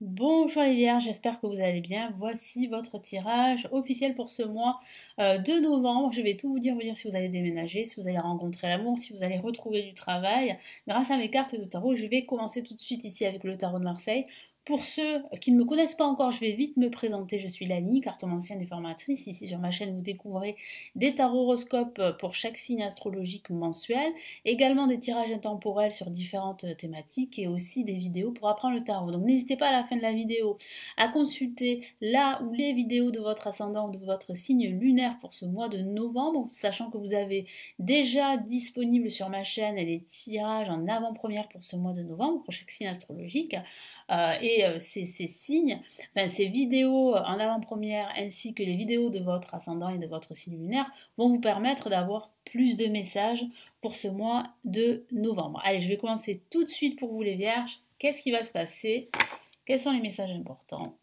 Bonjour les vierges, j'espère que vous allez bien. Voici votre tirage officiel pour ce mois de novembre. Je vais tout vous dire si vous allez déménager, si vous allez rencontrer l'amour, si vous allez retrouver du travail. Grâce à mes cartes de tarot, je vais commencer tout de suite ici avec le tarot de Marseille. Pour ceux qui ne me connaissent pas encore, je vais vite me présenter. Je suis Lani, cartomancienne et formatrice. Ici sur ma chaîne, vous découvrez des tarots horoscopes pour chaque signe astrologique mensuel, également des tirages intemporels sur différentes thématiques et aussi des vidéos pour apprendre le tarot. Donc n'hésitez pas à la fin de la vidéo à consulter la ou les vidéos de votre ascendant ou de votre signe lunaire pour ce mois de novembre, sachant que vous avez déjà disponible sur ma chaîne les tirages en avant-première pour ce mois de novembre pour chaque signe astrologique. Ces signes, enfin ces vidéos en avant-première ainsi que les vidéos de votre ascendant et de votre signe lunaire vont vous permettre d'avoir plus de messages pour ce mois de novembre. Allez, je vais commencer tout de suite pour vous les vierges. Qu'est-ce qui va se passer? Quels sont les messages importants?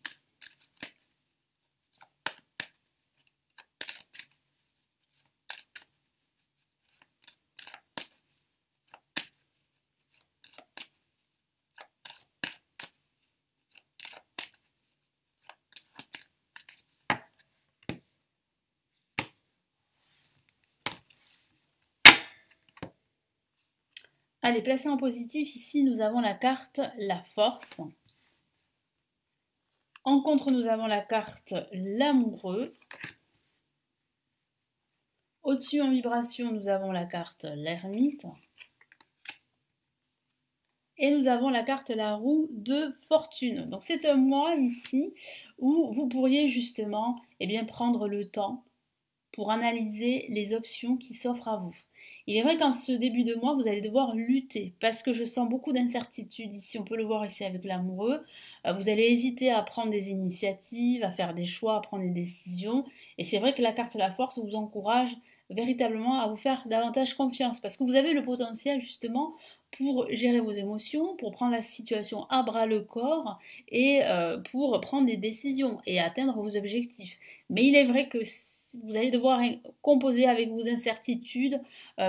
Allez, placé en positif, ici nous avons la carte la force. En contre, nous avons la carte l'amoureux. Au-dessus en vibration, nous avons la carte l'ermite. Et nous avons la carte la roue de fortune. Donc c'est un mois ici où vous pourriez justement prendre le temps pour analyser les options qui s'offrent à vous. Il est vrai qu'en ce début de mois, vous allez devoir lutter parce que je sens beaucoup d'incertitudes ici. On peut le voir ici avec l'amoureux. Vous allez hésiter à prendre des initiatives, à faire des choix, à prendre des décisions. Et c'est vrai que la carte de la force vous encourage véritablement à vous faire davantage confiance parce que vous avez le potentiel justement pour gérer vos émotions, pour prendre la situation à bras le corps et pour prendre des décisions et atteindre vos objectifs. Mais il est vrai que vous allez devoir composer avec vos incertitudes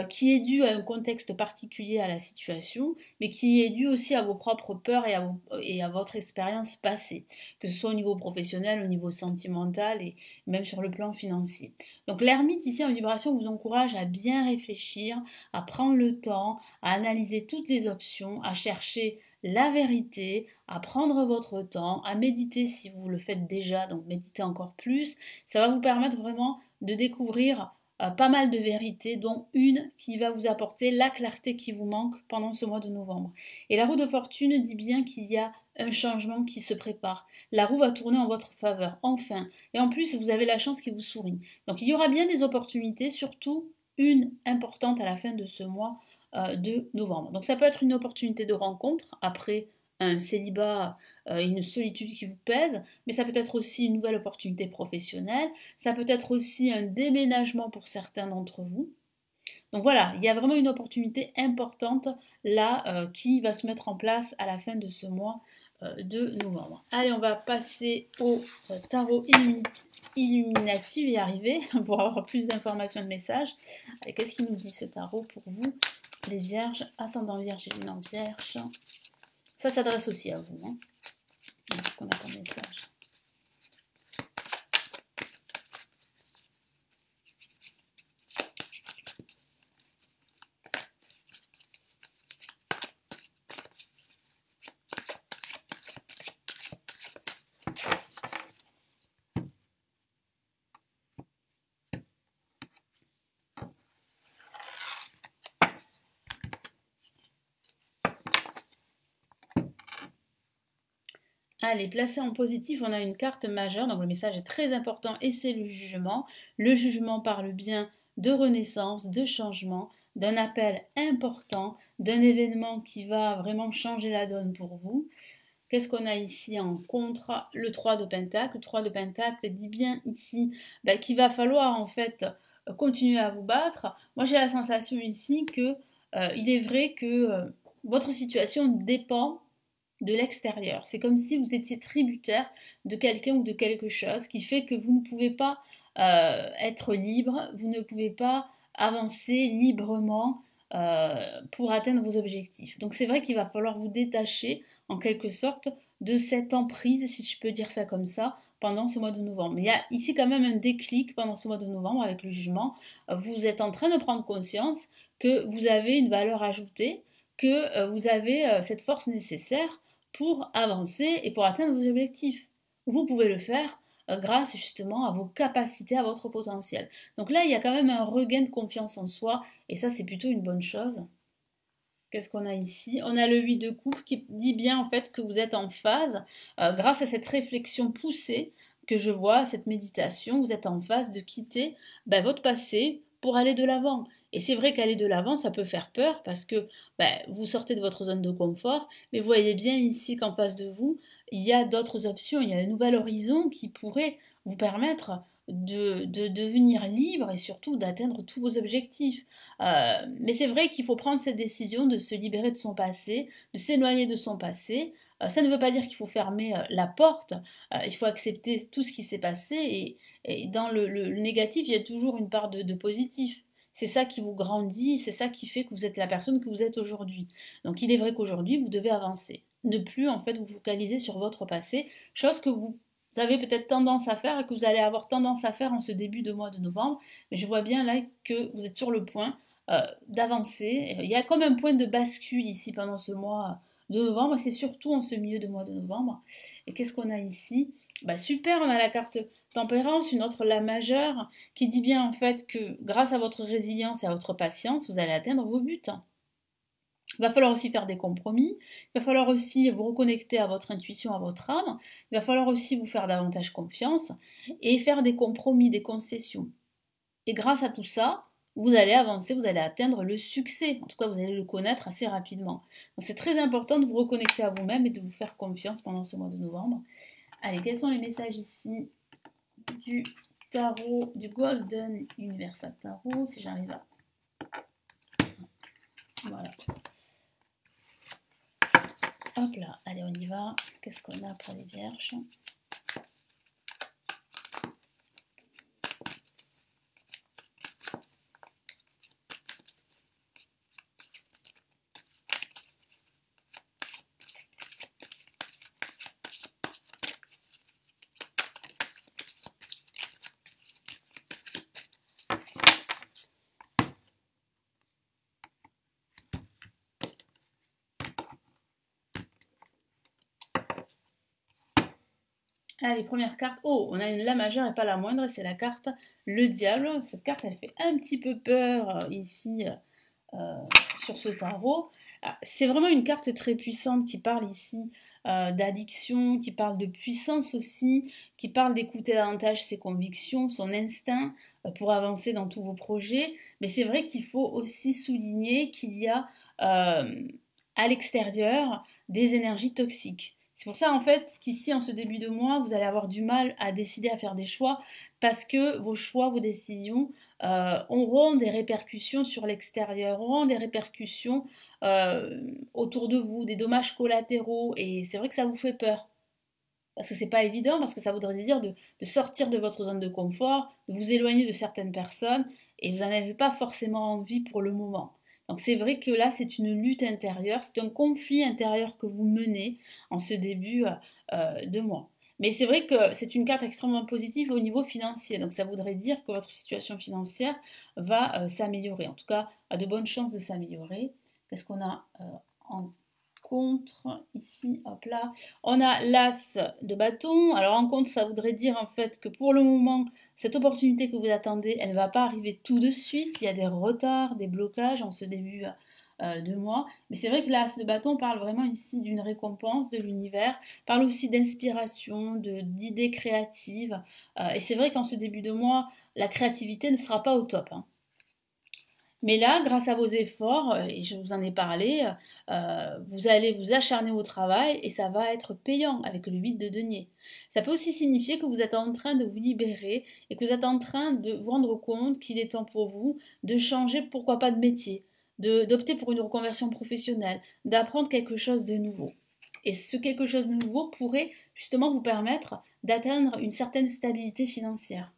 qui est due à un contexte particulier à la situation, mais qui est due aussi à vos propres peurs et à votre expérience passée, que ce soit au niveau professionnel, au niveau sentimental et même sur le plan financier. Donc l'ermite ici en vibration vous encourage à bien réfléchir, à prendre le temps, à analyser toutes les options, à chercher la vérité, à prendre votre temps, à méditer si vous le faites déjà, donc méditez encore plus. Ça va vous permettre vraiment de découvrir pas mal de vérités, dont une qui va vous apporter la clarté qui vous manque pendant ce mois de novembre. Et la roue de fortune dit bien qu'il y a un changement qui se prépare. La roue va tourner en votre faveur, enfin. Et en plus, vous avez la chance qui vous sourit. Donc il y aura bien des opportunités, surtout une importante à la fin de ce mois de novembre. Donc ça peut être une opportunité de rencontre après un célibat, une solitude qui vous pèse, mais ça peut être aussi une nouvelle opportunité professionnelle, ça peut être aussi un déménagement pour certains d'entre vous. Donc voilà, il y a vraiment une opportunité importante là qui va se mettre en place à la fin de ce mois de novembre. Allez, on va passer au tarot illuminatif et arriver pour avoir plus d'informations et de messages. Qu'est-ce qu'il nous dit ce tarot pour vous, les vierges, ascendant vierge et lune en vierge? Ça s'adresse aussi à vous. Hein. Qu'est-ce qu'on a comme message? Allez, placé en positif, on a une carte majeure, donc le message est très important et c'est le jugement. Le jugement parle bien de renaissance, de changement, d'un appel important, d'un événement qui va vraiment changer la donne pour vous. Qu'est-ce qu'on a ici en contre? Le 3 de Pentacle. Le 3 de Pentacle dit bien ici qu'il va falloir en fait continuer à vous battre. Moi j'ai la sensation ici que il est vrai que votre situation dépend de l'extérieur. C'est comme si vous étiez tributaire de quelqu'un ou de quelque chose qui fait que vous ne pouvez pas être libre, vous ne pouvez pas avancer librement pour atteindre vos objectifs. Donc c'est vrai qu'il va falloir vous détacher en quelque sorte de cette emprise, si je peux dire ça comme ça, pendant ce mois de novembre. Mais il y a ici quand même un déclic pendant ce mois de novembre avec le jugement. Vous êtes en train de prendre conscience que vous avez une valeur ajoutée, que vous avez cette force nécessaire pour avancer et pour atteindre vos objectifs. Vous pouvez le faire grâce justement à vos capacités, à votre potentiel. Donc là, il y a quand même un regain de confiance en soi et ça, c'est plutôt une bonne chose. Qu'est-ce qu'on a ici? On a le 8 de coupe qui dit bien en fait que vous êtes en phase grâce à cette réflexion poussée que je vois, cette méditation, vous êtes en phase de quitter votre passé pour aller de l'avant. Et c'est vrai qu'aller de l'avant, ça peut faire peur parce que vous sortez de votre zone de confort, mais vous voyez bien ici qu'en face de vous, il y a d'autres options, il y a un nouvel horizon qui pourrait vous permettre de devenir libre et surtout d'atteindre tous vos objectifs. Mais c'est vrai qu'il faut prendre cette décision de se libérer de son passé, de s'éloigner de son passé. Ça ne veut pas dire qu'il faut fermer la porte, il faut accepter tout ce qui s'est passé et dans le négatif, il y a toujours une part de positif. C'est ça qui vous grandit, c'est ça qui fait que vous êtes la personne que vous êtes aujourd'hui. Donc il est vrai qu'aujourd'hui, vous devez avancer. Ne plus en fait vous focaliser sur votre passé, chose que vous avez peut-être tendance à faire et que vous allez avoir tendance à faire en ce début de mois de novembre. Mais je vois bien là que vous êtes sur le point d'avancer. Il y a comme un point de bascule ici pendant ce mois de novembre, et c'est surtout en ce milieu de mois de novembre. Et qu'est-ce qu'on a ici? Super, on a la carte tempérance, une autre la majeure, qui dit bien en fait que grâce à votre résilience et à votre patience, vous allez atteindre vos buts. Il va falloir aussi faire des compromis, il va falloir aussi vous reconnecter à votre intuition, à votre âme, il va falloir aussi vous faire davantage confiance et faire des compromis, des concessions. Et grâce à tout ça, vous allez avancer, vous allez atteindre le succès. En tout cas, vous allez le connaître assez rapidement. Donc c'est très important de vous reconnecter à vous-même et de vous faire confiance pendant ce mois de novembre. Allez, quels sont les messages ici du tarot, du Golden Universal Tarot, si j'arrive à... Voilà. Hop là, allez, on y va. Qu'est-ce qu'on a pour les vierges? Allez, première carte. Oh, on a une la majeure et pas la moindre, c'est la carte le diable. Cette carte, elle fait un petit peu peur ici sur ce tarot. C'est vraiment une carte très puissante qui parle ici d'addiction, qui parle de puissance aussi, qui parle d'écouter davantage ses convictions, son instinct pour avancer dans tous vos projets. Mais c'est vrai qu'il faut aussi souligner qu'il y a à l'extérieur des énergies toxiques. C'est pour ça en fait qu'ici en ce début de mois, vous allez avoir du mal à décider à faire des choix parce que vos choix, vos décisions auront des répercussions sur l'extérieur, auront des répercussions autour de vous, des dommages collatéraux et c'est vrai que ça vous fait peur. Parce que c'est pas évident, parce que ça voudrait dire de sortir de votre zone de confort, de vous éloigner de certaines personnes et vous n'en avez pas forcément envie pour le moment. Donc c'est vrai que là, c'est une lutte intérieure, c'est un conflit intérieur que vous menez en ce début de mois. Mais c'est vrai que c'est une carte extrêmement positive au niveau financier. Donc ça voudrait dire que votre situation financière va s'améliorer. En tout cas, a de bonnes chances de s'améliorer. Qu'est-ce qu'on a en contre ici? Hop là. On a l'as de bâton. Alors en contre, ça voudrait dire en fait que pour le moment, cette opportunité que vous attendez, elle ne va pas arriver tout de suite. Il y a des retards, des blocages en ce début de mois. Mais c'est vrai que l'as de bâton parle vraiment ici d'une récompense de l'univers, parle aussi d'inspiration, d'idées créatives. Et c'est vrai qu'en ce début de mois, la créativité ne sera pas au top, hein. Mais là, grâce à vos efforts, et je vous en ai parlé, vous allez vous acharner au travail et ça va être payant avec le 8 de denier. Ça peut aussi signifier que vous êtes en train de vous libérer et que vous êtes en train de vous rendre compte qu'il est temps pour vous de changer, pourquoi pas de métier, d'opter pour une reconversion professionnelle, d'apprendre quelque chose de nouveau. Et ce quelque chose de nouveau pourrait justement vous permettre d'atteindre une certaine stabilité financière.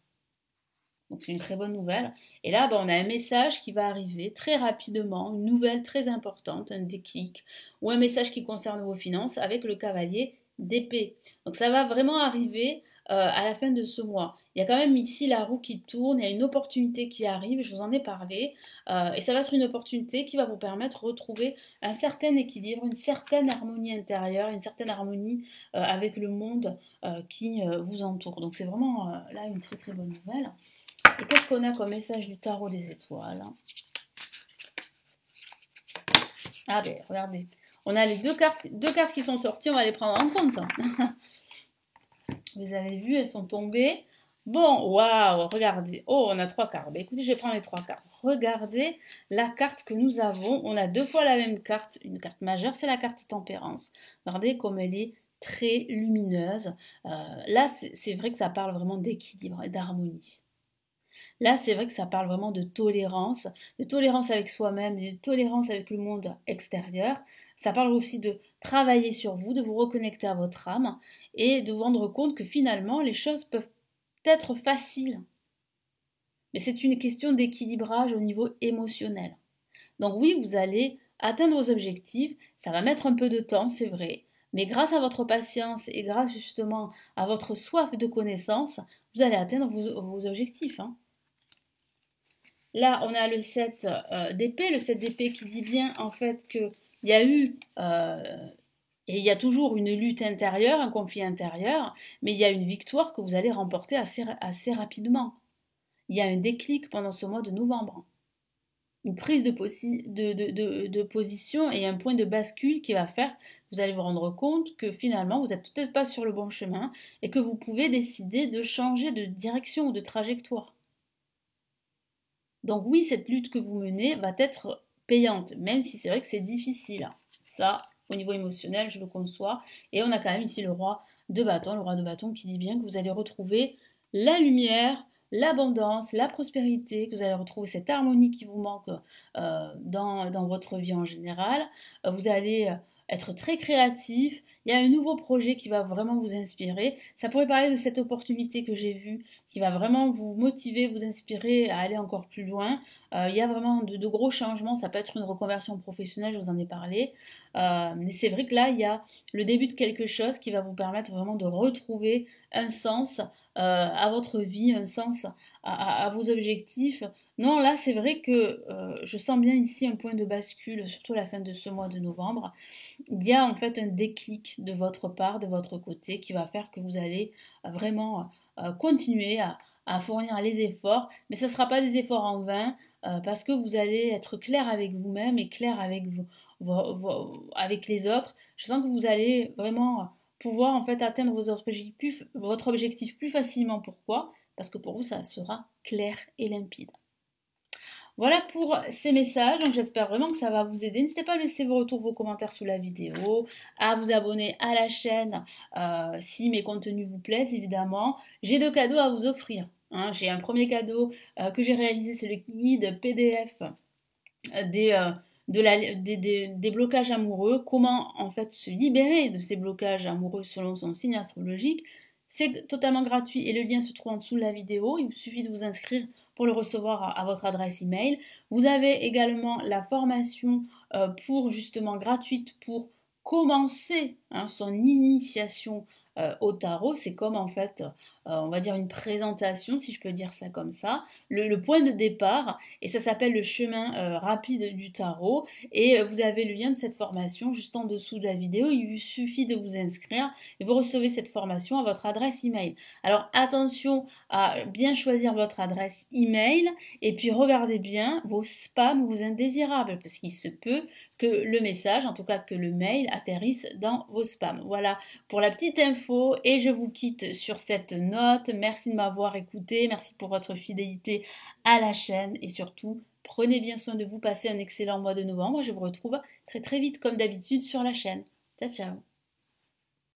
Donc c'est une très bonne nouvelle. Et là, on a un message qui va arriver très rapidement, une nouvelle très importante, un déclic, ou un message qui concerne vos finances avec le cavalier d'épée. Donc ça va vraiment arriver à la fin de ce mois. Il y a quand même ici la roue qui tourne, il y a une opportunité qui arrive, je vous en ai parlé, et ça va être une opportunité qui va vous permettre de retrouver un certain équilibre, une certaine harmonie intérieure, une certaine harmonie avec le monde qui vous entoure. Donc c'est vraiment là une très très bonne nouvelle. Et qu'est-ce qu'on a comme message du tarot des étoiles? Ah ben regardez, on a les deux cartes qui sont sorties, on va les prendre en compte. Vous avez vu, elles sont tombées. Bon, waouh, regardez. Oh, on a 3 cartes. Ben, écoutez, je vais prendre les 3 cartes. Regardez la carte que nous avons. On a 2 fois la même carte. Une carte majeure, c'est la carte tempérance. Regardez comme elle est très lumineuse. Là, c'est vrai que ça parle vraiment d'équilibre et d'harmonie. Là, c'est vrai que ça parle vraiment de tolérance avec soi-même, de tolérance avec le monde extérieur. Ça parle aussi de travailler sur vous, de vous reconnecter à votre âme et de vous rendre compte que finalement, les choses peuvent être faciles. Mais c'est une question d'équilibrage au niveau émotionnel. Donc oui, vous allez atteindre vos objectifs, ça va mettre un peu de temps, c'est vrai, mais grâce à votre patience et grâce justement à votre soif de connaissance, vous allez atteindre vos objectifs. Hein. Là, on a le 7 d'épée, le 7 d'épée qui dit bien en fait qu'il y a eu et il y a toujours une lutte intérieure, un conflit intérieur, mais il y a une victoire que vous allez remporter assez rapidement. Il y a un déclic pendant ce mois de novembre. Une prise de position et un point de bascule qui va faire que vous allez vous rendre compte que finalement vous n'êtes peut-être pas sur le bon chemin et que vous pouvez décider de changer de direction ou de trajectoire. Donc oui, cette lutte que vous menez va être payante, même si c'est vrai que c'est difficile. Ça, au niveau émotionnel, je le conçois. Et on a quand même ici le roi de bâton qui dit bien que vous allez retrouver la lumière, l'abondance, la prospérité, que vous allez retrouver cette harmonie qui vous manque dans votre vie en général. Vous allez être très créatif. Il y a un nouveau projet qui va vraiment vous inspirer. Ça pourrait parler de cette opportunité que j'ai vue, qui va vraiment vous motiver, vous inspirer à aller encore plus loin. Il y a vraiment de gros changements. Ça peut être une reconversion professionnelle, je vous en ai parlé. Mais c'est vrai que là, il y a le début de quelque chose qui va vous permettre vraiment de retrouver un sens à votre vie, un sens à vos objectifs. Non, là, c'est vrai que je sens bien ici un point de bascule, surtout à la fin de ce mois de novembre. Il y a en fait un déclic de votre part, de votre côté, qui va faire que vous allez vraiment continuer à fournir les efforts, mais ce ne sera pas des efforts en vain, parce que vous allez être clair avec vous-même et clair avec, avec les autres. Je sens que vous allez vraiment pouvoir en fait atteindre votre objectif plus facilement. Pourquoi? Parce que pour vous, ça sera clair et limpide. Voilà pour ces messages, donc j'espère vraiment que ça va vous aider. N'hésitez pas à me laisser vos retours, vos commentaires sous la vidéo, à vous abonner à la chaîne si mes contenus vous plaisent évidemment. J'ai 2 cadeaux à vous offrir. Hein. J'ai un premier cadeau que j'ai réalisé, c'est le guide PDF des blocages amoureux, comment en fait se libérer de ces blocages amoureux selon son signe astrologique. C'est totalement gratuit et le lien se trouve en dessous de la vidéo. Il vous suffit de vous inscrire pour le recevoir à votre adresse email. Vous avez également la formation pour justement gratuite pour commencer son initiation au tarot. C'est comme en fait, on va dire une présentation, si je peux dire ça comme ça, le point de départ, et ça s'appelle le chemin rapide du tarot. Et vous avez le lien de cette formation juste en dessous de la vidéo. Il vous suffit de vous inscrire et vous recevez cette formation à votre adresse email. Alors attention à bien choisir votre adresse email et puis regardez bien vos spams, vos indésirables, parce qu'il se peut que le message, en tout cas que le mail, atterrisse dans vos spams. Voilà pour la petite info et je vous quitte sur cette note. Merci de m'avoir écouté, merci pour votre fidélité à la chaîne et surtout, prenez bien soin de vous, passez un excellent mois de novembre. Je vous retrouve très très vite comme d'habitude sur la chaîne. Ciao ciao.